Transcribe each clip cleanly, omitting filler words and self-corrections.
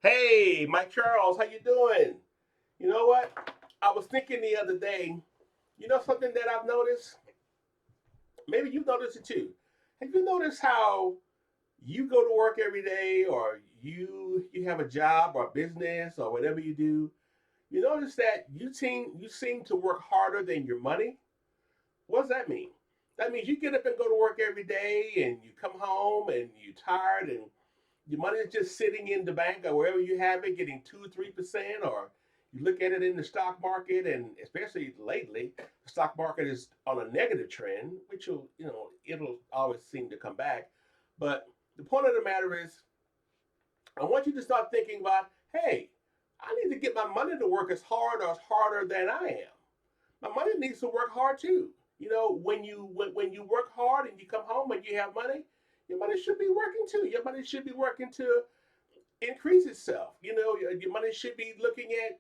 Hey, Mike Charles, how you doing? You know what? I was thinking the other day. You know something that I've noticed? Maybe you've noticed it too. Have you noticed how you go to work every day, or you have a job or business or whatever you do? You notice that you seem to work harder than your money. What does that mean? That means you get up and go to work every day, and you come home and you're tired, and your money is just sitting in the bank or wherever you have it, getting 2 or 3%, or you look at it in the stock market, and especially lately, the stock market is on a negative trend, which it'll always seem to come back. But the point of the matter is, I want you to start thinking about, hey, I need to get my money to work as hard or as harder than I am. My money needs to work hard too. When you work hard and you come home and you have money, your money should be working too. Your money should be working to increase itself. Your money should be looking at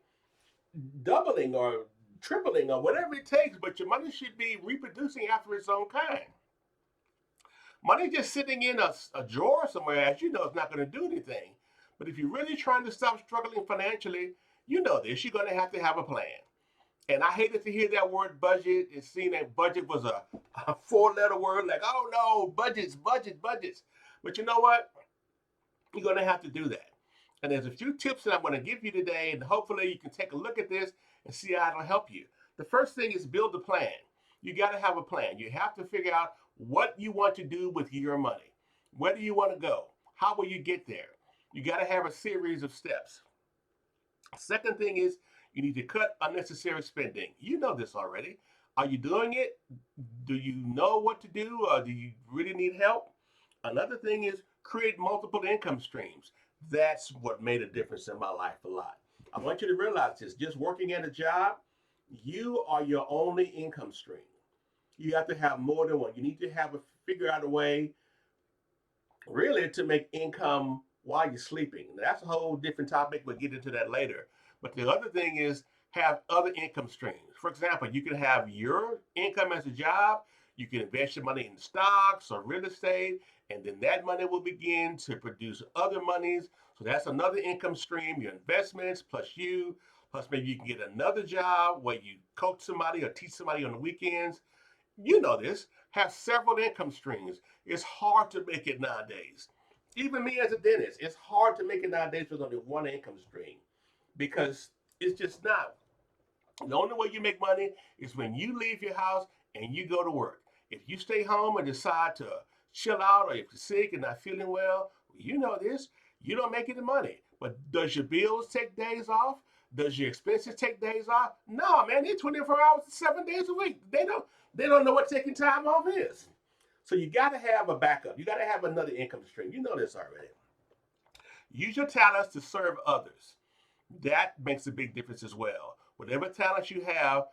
doubling or tripling or whatever it takes, but your money should be reproducing after its own kind. Money just sitting in a drawer somewhere, as you know, is not going to do anything. But if you're really trying to stop struggling financially, you know this, you're going to have a plan. And I hated to hear that word budget. It seemed that budget was a four-letter word, like, oh no, budgets, budget, budgets. But you know what? You're going to have to do that. And there's a few tips that I'm going to give you today, and hopefully you can take a look at this and see how it'll help you. The first thing is build a plan. You got to have a plan. You have to figure out what you want to do with your money. Where do you want to go? How will you get there? You got to have a series of steps. Second thing is you need to cut unnecessary spending. You know this already. Are you doing it? Do you know what to do, or do you really need help? Another thing is create multiple income streams. That's what made a difference in my life a lot. I want you to realize this: just working at a job, you are your only income stream. You have to have more than one. You need to figure out a way really to make income while you're sleeping. That's a whole different topic. We'll get into that later. But the other thing is have other income streams. For example, you can have your income as a job. You can invest your money in stocks or real estate, and then that money will begin to produce other monies. So that's another income stream, your investments plus you, plus maybe you can get another job where you coach somebody or teach somebody on the weekends. You know this, have several income streams. It's hard to make it nowadays. Even me as a dentist, it's hard to make it nowadays with only one income stream because it's just not. The only way you make money is when you leave your house and you go to work. If you stay home and decide to chill out, or if you're sick and not feeling well, you know this, you don't make any money. But does your bills take days off? Does your expenses take days off? No, man, they're 24 hours, 7 days a week. They don't know what taking time off is. So you got to have a backup. You got to have another income stream. You know this already. Use your talents to serve others. That makes a big difference as well. Whatever talents you have,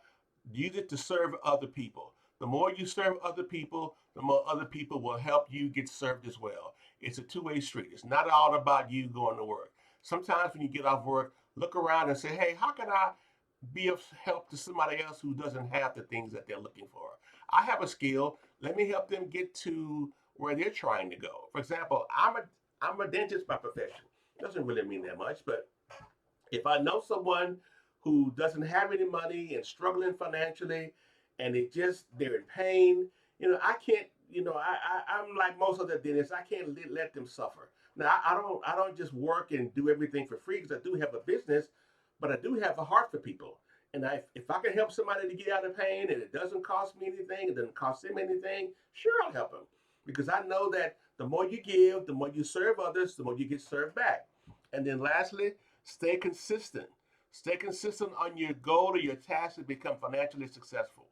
use it to serve other people. The more you serve other people, the more other people will help you get served as well. It's a two-way street. It's not all about you going to work. Sometimes when you get off work, look around and say, hey, how can I be of help to somebody else who doesn't have the things that they're looking for? I have a skill. Let me help them get to where they're trying to go. For example, I'm a dentist by profession. Doesn't really mean that much, but if I know someone who doesn't have any money and struggling financially, and they're in pain, I can't. I'm like most other dentists. I can't let them suffer. Now I don't just work and do everything for free because I do have a business, but I do have a heart for people. And if I can help somebody to get out of pain and it doesn't cost me anything, it doesn't cost them anything, sure, I'll help them. Because I know that the more you give, the more you serve others, the more you get served back. And then lastly, stay consistent. Stay consistent on your goal or your task to become financially successful.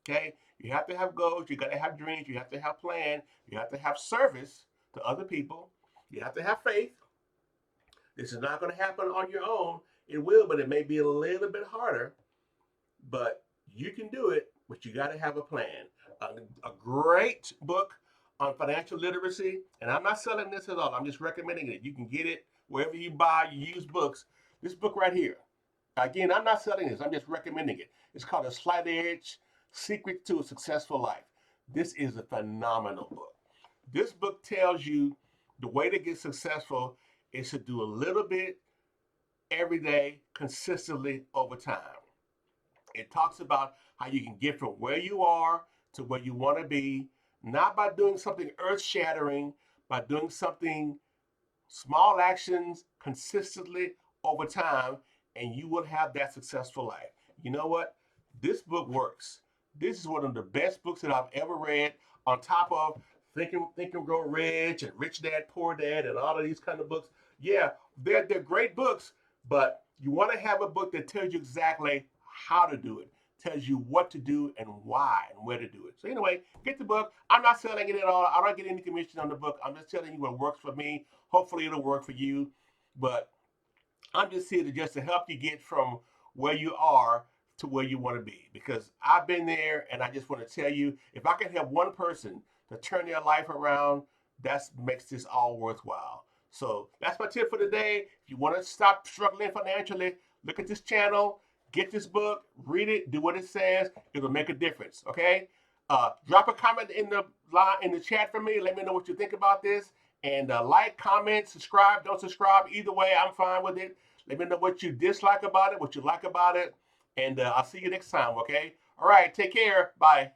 Okay? You have to have goals, you got to have dreams, you have to have plan, you have to have service to other people, you have to have faith. This is not going to happen on your own. It will, but it may be a little bit harder. But you can do it, but you got to have a plan. A great book on financial literacy, and I'm not selling this at all. I'm just recommending it. You can get it wherever you buy used books. This book right here. Again, I'm not selling this. I'm just recommending it. It's called A Slight Edge: Secret to a Successful Life. This is a phenomenal book. This book tells you the way to get successful is to do a little bit every day, consistently over time. It talks about how you can get from where you are to where you want to be, not by doing something earth shattering, by doing something small actions consistently over time, and you will have that successful life. You know what? This book works. This is one of the best books that I've ever read, on top of Think and Grow Rich and Rich Dad Poor Dad and all of these kind of books. Yeah, they're great books, but you want to have a book that tells you exactly how to do it, tells you what to do and why and where to do it. So anyway, get the book. I'm not selling it at all. I don't get any commission on the book. I'm just telling you what works for me. Hopefully it'll work for you. But I'm just here to just to help you get from where you are to where you want to be. Because I've been there, and I just want to tell you, if I can help one person to turn their life around, that makes this all worthwhile. So that's my tip for today. If you want to stop struggling financially, look at this channel, get this book, read it, do what it says. It'll make a difference. Okay. Drop a comment in the line in the chat for me. Let me know what you think about this. And like, comment, subscribe, don't subscribe. Either way, I'm fine with it. Let me know what you dislike about it, what you like about it. And I'll see you next time, okay? All right, take care. Bye.